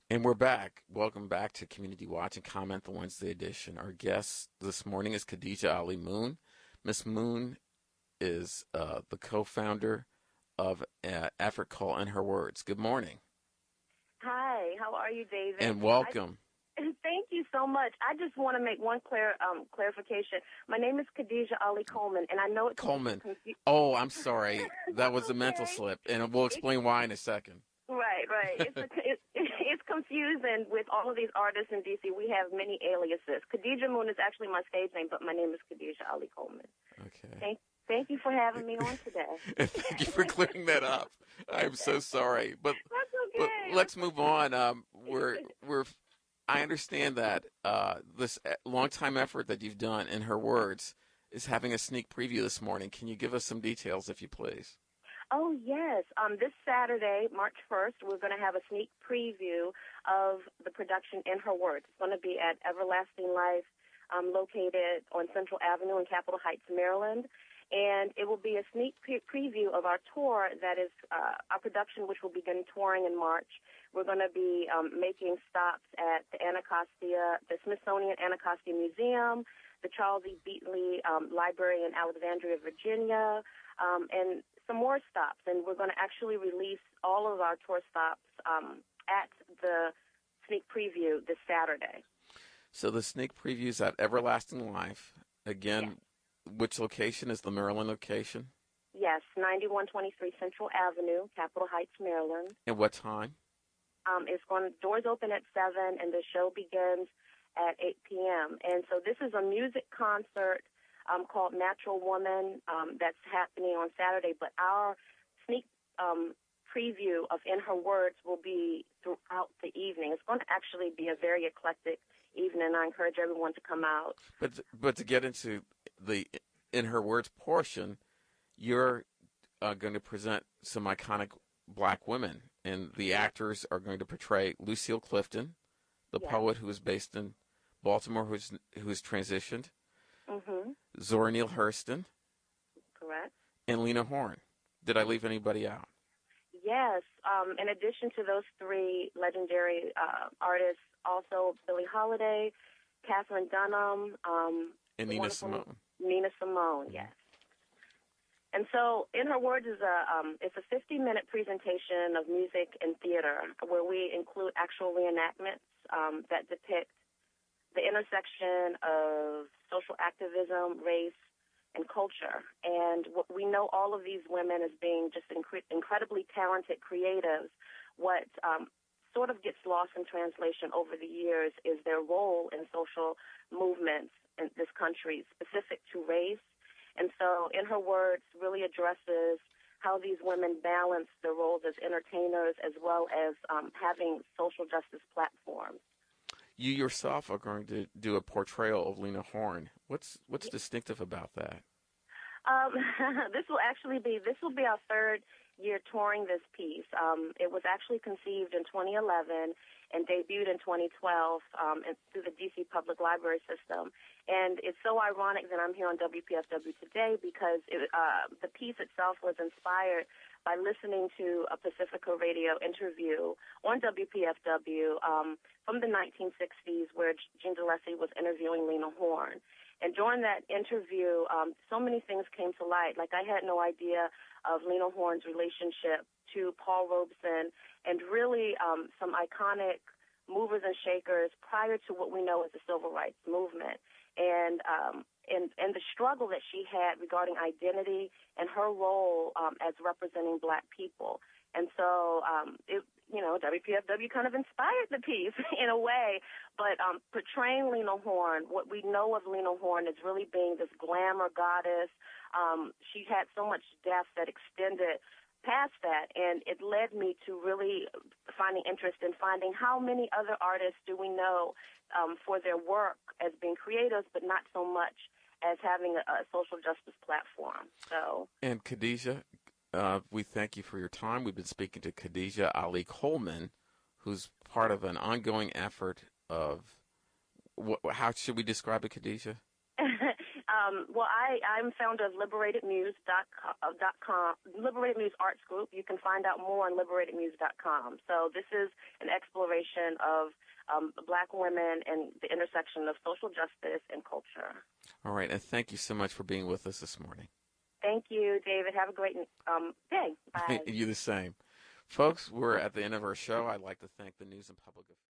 And we're back. Welcome back to Community Watch and Comment, the Wednesday edition. Our guest this morning is Khadijah Ali-Coleman. Miss Moon is the co-founder of an effort called In Her Words. Good morning. Hi, how are you, David? And welcome. Thank you so much. I just want to make one clarification. My name is Khadijah Ali-Coleman, and I know it's Coleman. Oh, I'm sorry. That was a mental okay. slip, and we'll explain why in a second. Right. It's confusing with all of these artists in D.C. We have many aliases. Khadijah Moon is actually my stage name, but my name is Khadijah Ali-Coleman. Okay. Thank you for having me on today. And thank you for clearing that up. I'm so sorry, but That's okay. but let's move on. I understand that this long time effort that you've done, In Her Words, is having a sneak preview this morning. Can you give us some details, if you please? Oh, yes. This Saturday, March 1st, we're going to have a sneak preview of the production In Her Words. It's going to be at Everlasting Life, located on Central Avenue in Capitol Heights, Maryland. And it will be a sneak preview of our tour that is our production, which will begin touring in March. We're going to be making stops at the Smithsonian Anacostia Museum, the Charles E. Beatley Library in Alexandria, Virginia, and some more stops. And we're going to actually release all of our tour stops at the sneak preview this Saturday. So the sneak preview is at Everlasting Life. Again, yes. Which location is the Maryland location? Yes, 9123 Central Avenue, Capitol Heights, Maryland. And what time? Doors open at 7, and the show begins at 8 p.m. And so this is a music concert called Natural Woman that's happening on Saturday. But our sneak preview of In Her Words will be throughout the evening. It's going to actually be a very eclectic evening. I encourage everyone to come out. But to get into the In Her Words portion, you're going to present some iconic black women, and the actors are going to portray Lucille Clifton, the yes. poet who is based in Baltimore, who's transitioned, mm-hmm. Zora Neale Hurston, correct, and Lena Horne. Did I leave anybody out? Yes. In addition to those three legendary artists, also Billie Holiday, Katherine Dunham, and Nina Simone. Nina Simone, yes. And so, In Her Words is it's a 50-minute presentation of music and theater where we include actual reenactments that depict the intersection of social activism, race, and culture. And we know all of these women as being just incredibly talented creatives. What sort of gets lost in translation over the years is their role in social movements in this country specific to race. And so In Her Words really addresses how these women balance their roles as entertainers as well as having social justice platforms. You yourself are going to do a portrayal of Lena Horne. What's distinctive about that? This will be our third year touring this piece. It was actually conceived in 2011 and debuted in 2012 through the D.C. Public Library System. And it's so ironic that I'm here on WPFW today because the piece itself was inspired by listening to a Pacifica Radio interview on WPFW from the 1960s where Jean DeLacy was interviewing Lena Horne. And during that interview, so many things came to light. Like I had no idea of Lena Horne's relationship to Paul Robeson and really some iconic movers and shakers prior to what we know as the Civil Rights Movement. And the struggle that she had regarding identity and her role as representing black people. And so, WPFW kind of inspired the piece in a way, but portraying Lena Horne, what we know of Lena Horne is really being this glamour goddess. She had so much depth that extended past that, and it led me to really finding interest in finding how many other artists do we know for their work as being creators, but not so much as having a social justice platform. So, and Khadijah, we thank you for your time. We've been speaking to Khadijah Ali-Coleman, who's part of an ongoing effort of how should we describe it, Khadijah? Well, I'm founder of LiberatedMuse.com, Liberated Muse Arts Group. You can find out more on LiberatedMuse.com. So this is an exploration of Black women and the intersection of social justice and culture. All right, and thank you so much for being with us this morning. Thank you, David. Have a great day. Bye. You the same. Folks, we're at the end of our show. I'd like to thank the News and Public Affairs.